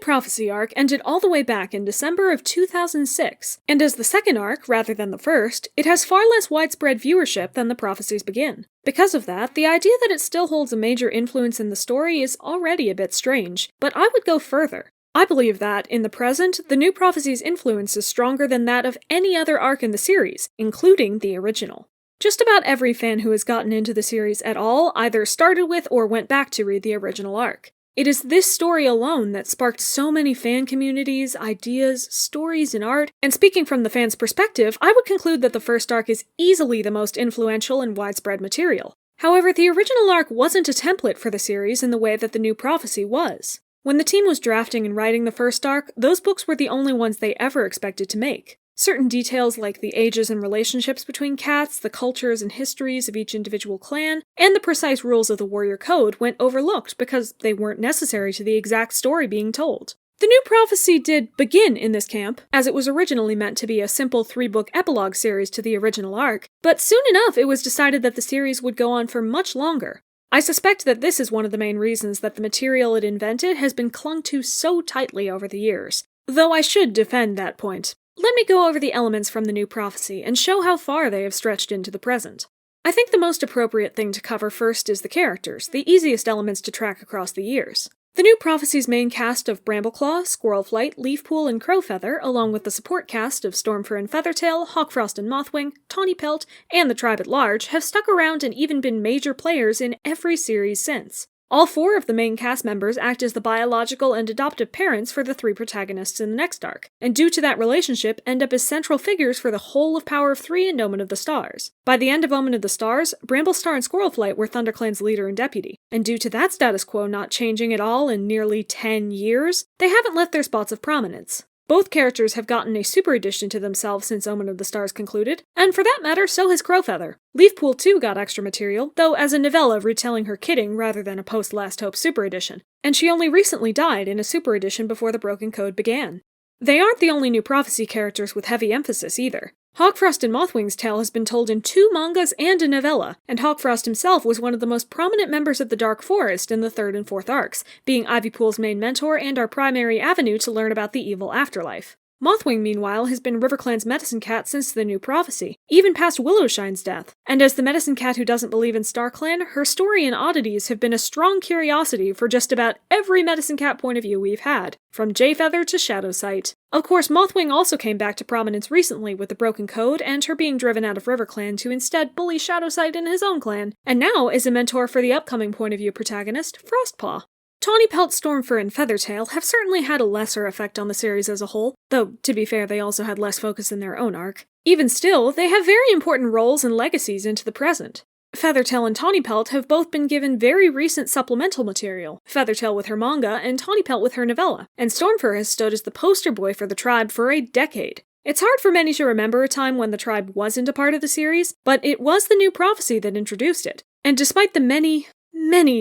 Prophecy arc ended all the way back in December of 2006, and as the second arc, rather than the first, it has far less widespread viewership than the Prophecies Begin. Because of that, the idea that it still holds a major influence in the story is already a bit strange, but I would go further. I believe that, in the present, the New Prophecy's influence is stronger than that of any other arc in the series, including the original. Just about every fan who has gotten into the series at all either started with or went back to read the original arc. It is this story alone that sparked so many fan communities, ideas, stories, and art, and speaking from the fans' perspective, I would conclude that the first arc is easily the most influential and widespread material. However, the original arc wasn't a template for the series in the way that the New Prophecy was. When the team was drafting and writing the first arc, those books were the only ones they ever expected to make. Certain details like the ages and relationships between cats, the cultures and histories of each individual clan, and the precise rules of the warrior code went overlooked because they weren't necessary to the exact story being told. The New Prophecy did begin in this camp, as it was originally meant to be a simple 3-book epilogue series to the original arc, but soon enough it was decided that the series would go on for much longer. I suspect that this is one of the main reasons that the material it invented has been clung to so tightly over the years, though I should defend that point. Let me go over the elements from the New Prophecy and show how far they have stretched into the present. I think the most appropriate thing to cover first is the characters, the easiest elements to track across the years. The New Prophecy's main cast of Brambleclaw, Squirrelflight, Leafpool, and Crowfeather, along with the support cast of Stormfur and Feathertail, Hawkfrost and Mothwing, Tawnypelt, and the tribe at large, have stuck around and even been major players in every series since. All 4 of the main cast members act as the biological and adoptive parents for the 3 protagonists in the next arc, and due to that relationship end up as central figures for the whole of Power of Three and Omen of the Stars. By the end of Omen of the Stars, Bramblestar and Squirrelflight were ThunderClan's leader and deputy, and due to that status quo not changing at all in nearly 10 years, they haven't left their spots of prominence. Both characters have gotten a super edition to themselves since Omen of the Stars concluded, and for that matter, so has Crowfeather. Leafpool too got extra material, though as a novella retelling her kidding rather than a post-Last Hope super edition, and she only recently died in a super edition before the Broken Code began. They aren't the only New Prophecy characters with heavy emphasis either. Hawkfrost and Mothwing's tale has been told in 2 mangas and a novella, and Hawkfrost himself was one of the most prominent members of the Dark Forest in the 3rd and 4th arcs, being Ivypool's main mentor and our primary avenue to learn about the evil afterlife. Mothwing, meanwhile, has been RiverClan's medicine cat since the New Prophecy, even past Willowshine's death, and as the medicine cat who doesn't believe in StarClan, her story and oddities have been a strong curiosity for just about every medicine cat point of view we've had, from Jayfeather to Shadowsight. Of course, Mothwing also came back to prominence recently with the Broken Code and her being driven out of RiverClan to instead bully Shadowsight in his own clan, and now is a mentor for the upcoming point of view protagonist, Frostpaw. Tawnypelt, Stormfur, and Feathertail have certainly had a lesser effect on the series as a whole, though, to be fair, they also had less focus in their own arc. Even still, they have very important roles and legacies into the present. Feathertail and Tawnypelt have both been given very recent supplemental material, Feathertail with her manga and Tawnypelt with her novella, and Stormfur has stood as the poster boy for the tribe for a decade. It's hard for many to remember a time when the tribe wasn't a part of the series, but it was the New Prophecy that introduced it. And despite the many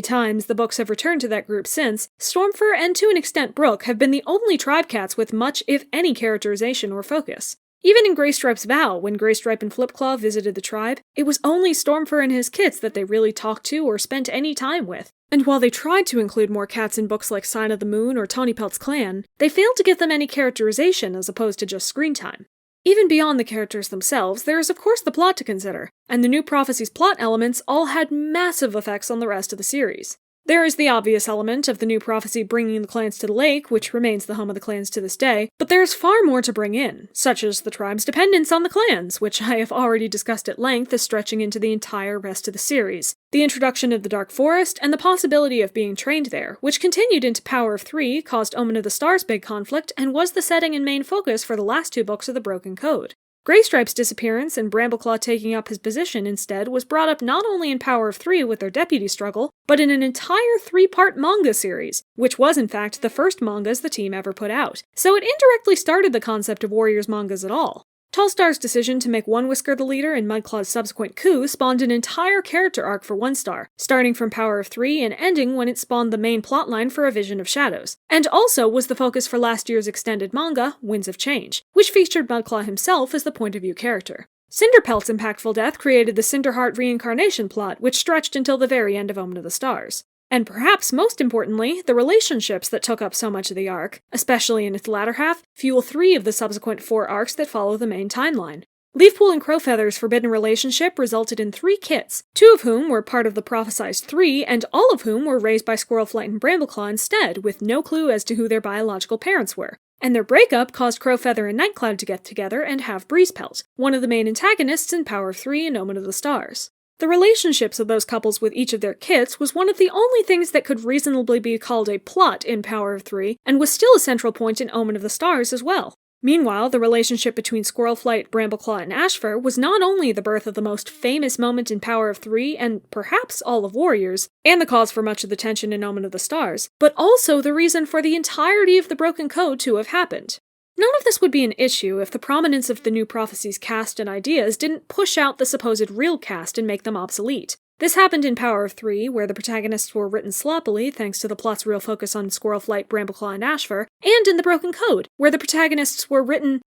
times the books have returned to that group since, Stormfur and to an extent Brooke have been the only tribe cats with much, if any, characterization or focus. Even in Greystripe's vow, when Greystripe and Flipclaw visited the tribe, it was only Stormfur and his kits that they really talked to or spent any time with. And while they tried to include more cats in books like Sign of the Moon or Tawnypelt's Clan, they failed to give them any characterization as opposed to just screen time. Even beyond the characters themselves, there is of course the plot to consider, and the New Prophecy's plot elements all had massive effects on the rest of the series. There is the obvious element of the New Prophecy bringing the clans to the lake, which remains the home of the clans to this day, but there is far more to bring in, such as the tribe's dependence on the clans, which I have already discussed at length as stretching into the entire rest of the series, the introduction of the Dark Forest, and the possibility of being trained there, which continued into Power of Three, caused Omen of the Stars' big conflict, and was the setting and main focus for the last 2 books of the Broken Code. Greystripe's disappearance and Brambleclaw taking up his position instead was brought up not only in Power of Three with their deputy struggle, but in an entire 3-part manga series, which was in fact the first mangas the team ever put out, so it indirectly started the concept of Warriors mangas at all. Tallstar's decision to make One Whisker the leader and Mudclaw's subsequent coup spawned an entire character arc for One Star, starting from Power of Three and ending when it spawned the main plotline for A Vision of Shadows, and also was the focus for last year's extended manga, Winds of Change, which featured Mudclaw himself as the point-of-view character. Cinderpelt's impactful death created the Cinderheart reincarnation plot, which stretched until the very end of Omen of the Stars. And perhaps most importantly, the relationships that took up so much of the arc, especially in its latter half, fuel 3 of the subsequent 4 arcs that follow the main timeline. Leafpool and Crowfeather's forbidden relationship resulted in 3 kits, 2 of whom were part of the prophesized 3, and all of whom were raised by Squirrelflight and Brambleclaw instead, with no clue as to who their biological parents were. And their breakup caused Crowfeather and Nightcloud to get together and have Breezepelt, one of the main antagonists in Power of 3 and Omen of the Stars. The relationships of those couples with each of their kits was one of the only things that could reasonably be called a plot in Power of 3, and was still a central point in Omen of the Stars as well. Meanwhile, the relationship between Squirrelflight, Brambleclaw, and Ashfur was not only the birth of the most famous moment in Power of 3, and perhaps all of Warriors, and the cause for much of the tension in Omen of the Stars, but also the reason for the entirety of the Broken Code to have happened. None of this would be an issue if the prominence of the New Prophecy's cast and ideas didn't push out the supposed real cast and make them obsolete. This happened in Power of 3, where the protagonists were written sloppily thanks to the plot's real focus on Squirrelflight, Brambleclaw, and Ashfur, and in the Broken Code, where the protagonists were written,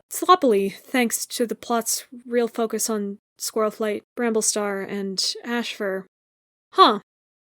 sloppily thanks to the plot's real focus on Squirrelflight, Bramblestar, and Ashfur.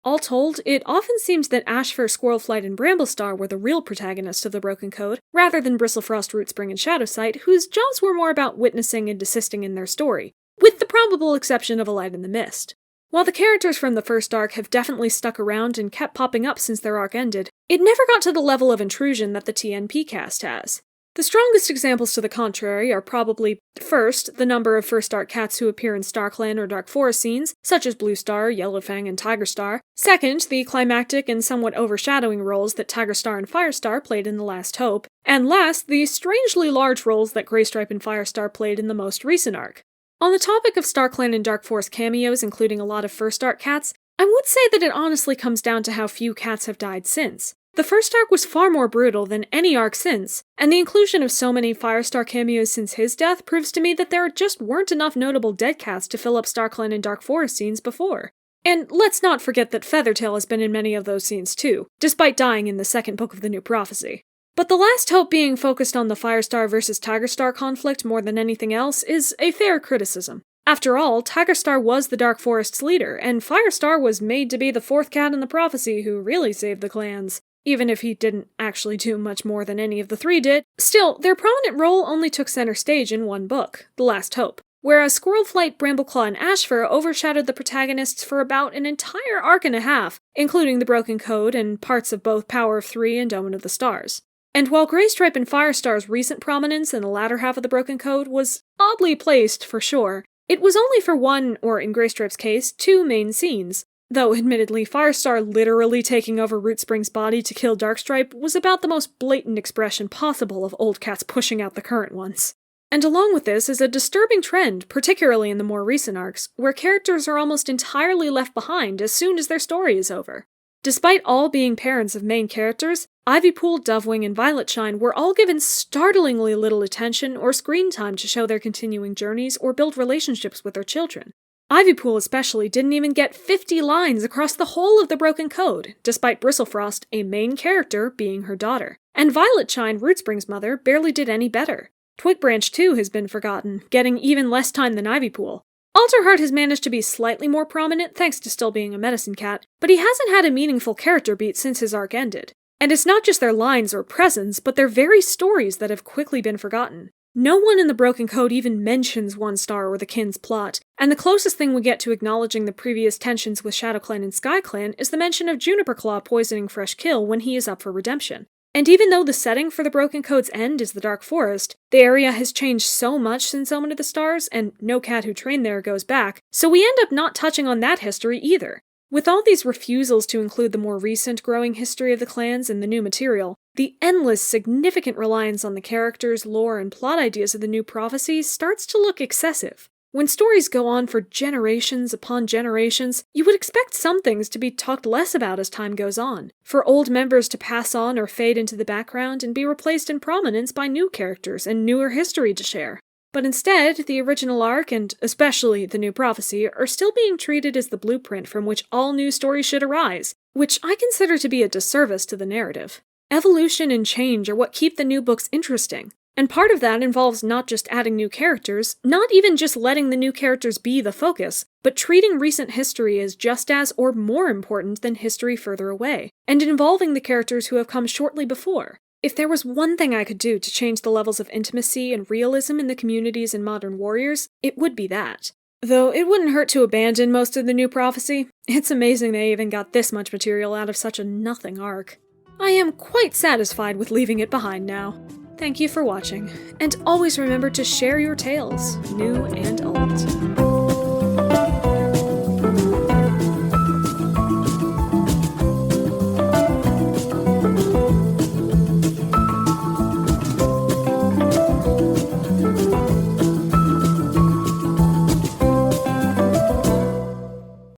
All told, it often seems that Ashfur, Squirrelflight, and Bramblestar were the real protagonists of the Broken Code, rather than Bristlefrost, Rootspring, and Shadowsight, whose jobs were more about witnessing and assisting in their story, with the probable exception of A Light in the Mist. While the characters from the first arc have definitely stuck around and kept popping up since their arc ended, it never got to the level of intrusion that the TNP cast has. The strongest examples to the contrary are probably, first, the number of first arc cats who appear in StarClan or Dark Forest scenes, such as Bluestar, Yellowfang, and Tigerstar. Second, the climactic and somewhat overshadowing roles that Tigerstar and Firestar played in The Last Hope. And last, the strangely large roles that Greystripe and Firestar played in the most recent arc. On the topic of StarClan and Dark Forest cameos, including a lot of first arc cats, I would say that it honestly comes down to how few cats have died since. The first arc was far more brutal than any arc since, and the inclusion of so many Firestar cameos since his death proves to me that there just weren't enough notable dead cats to fill up StarClan and Dark Forest scenes before. And let's not forget that Feathertail has been in many of those scenes too, despite dying in the second book of the New Prophecy. But The Last Hope being focused on the Firestar versus Tigerstar conflict more than anything else is a fair criticism. After all, Tigerstar was the Dark Forest's leader, and Firestar was made to be the fourth cat in the prophecy who really saved the clans. Even if he didn't actually do much more than any of the 3 did, still, their prominent role only took center stage in one book, The Last Hope, whereas Squirrelflight, Brambleclaw, and Ashfur overshadowed the protagonists for about an entire arc and a half, including the Broken Code and parts of both Power of 3 and Omen of the Stars. And while Greystripe and Firestar's recent prominence in the latter half of the Broken Code was oddly placed, for sure, it was only for one, or in Greystripe's case, 2 main scenes. Though, admittedly, Firestar literally taking over Rootspring's body to kill Darkstripe was about the most blatant expression possible of old cats pushing out the current ones. And along with this is a disturbing trend, particularly in the more recent arcs, where characters are almost entirely left behind as soon as their story is over. Despite all being parents of main characters, Ivypool, Dovewing, and Violetshine were all given startlingly little attention or screen time to show their continuing journeys or build relationships with their children. Ivypool especially didn't even get 50 lines across the whole of the Broken Code, despite Bristlefrost, a main character, being her daughter. And Violetshine, Rootspring's mother, barely did any better. Twiggbranch too has been forgotten, getting even less time than Ivypool. Alterheart has managed to be slightly more prominent thanks to still being a medicine cat, but he hasn't had a meaningful character beat since his arc ended. And it's not just their lines or presence, but their very stories that have quickly been forgotten. No one in the Broken Code even mentions One Star or the Kin's plot, and the closest thing we get to acknowledging the previous tensions with ShadowClan and SkyClan is the mention of Juniperclaw poisoning Fresh Kill when he is up for redemption. And even though the setting for the Broken Code's end is the Dark Forest, the area has changed so much since Omen of the Stars, and no cat who trained there goes back, so we end up not touching on that history either. With all these refusals to include the more recent growing history of the clans in the new material, the endless, significant reliance on the characters, lore, and plot ideas of the New Prophecies starts to look excessive. When stories go on for generations upon generations, you would expect some things to be talked less about as time goes on, for old members to pass on or fade into the background and be replaced in prominence by new characters and newer history to share. But instead, the original arc, and especially the New Prophecy, are still being treated as the blueprint from which all new stories should arise, which I consider to be a disservice to the narrative. Evolution and change are what keep the new books interesting. And part of that involves not just adding new characters, not even just letting the new characters be the focus, but treating recent history as just as or more important than history further away, and involving the characters who have come shortly before. If there was one thing I could do to change the levels of intimacy and realism in the communities in Modern Warriors, it would be that. Though it wouldn't hurt to abandon most of the new prophecy. It's amazing they even got this much material out of such a nothing arc. I am quite satisfied with leaving it behind now. Thank you for watching, and always remember to share your tales, new and old.